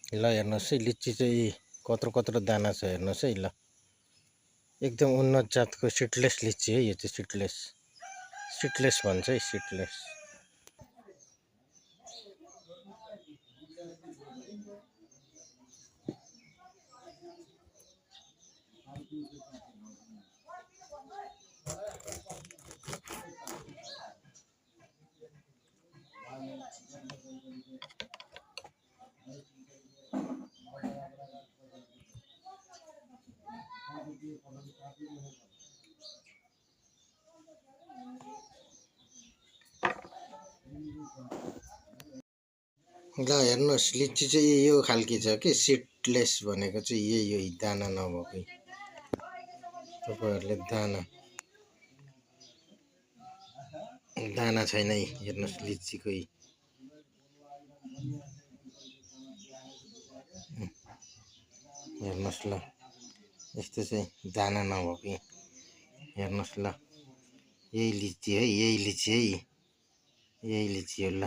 ल हेर्नुहोस् है, लिची चाहिँ कत्रो कत्रो दाना छ हेर्नुहोस् है। ल एकदम उन्नत जातको सिडलेस लिची है, यो चाहिँ सिडलेस भन्छ है, सिडलेस। ल हेर्नुहोस्, लिची चाहिँ यो खालके छ कि सिडलेस भनेको चाहिँ यही हो, दाना नभएकै। तपाईँहरूले दाना छैन है, हेर्नुहोस् लिचीको हेर्नुहोस्। ल यस्तो चाहिँ दाना नभएकै हेर्नुहोस्। ल यही लिची है, यही लिची है, यही लिची हो। ल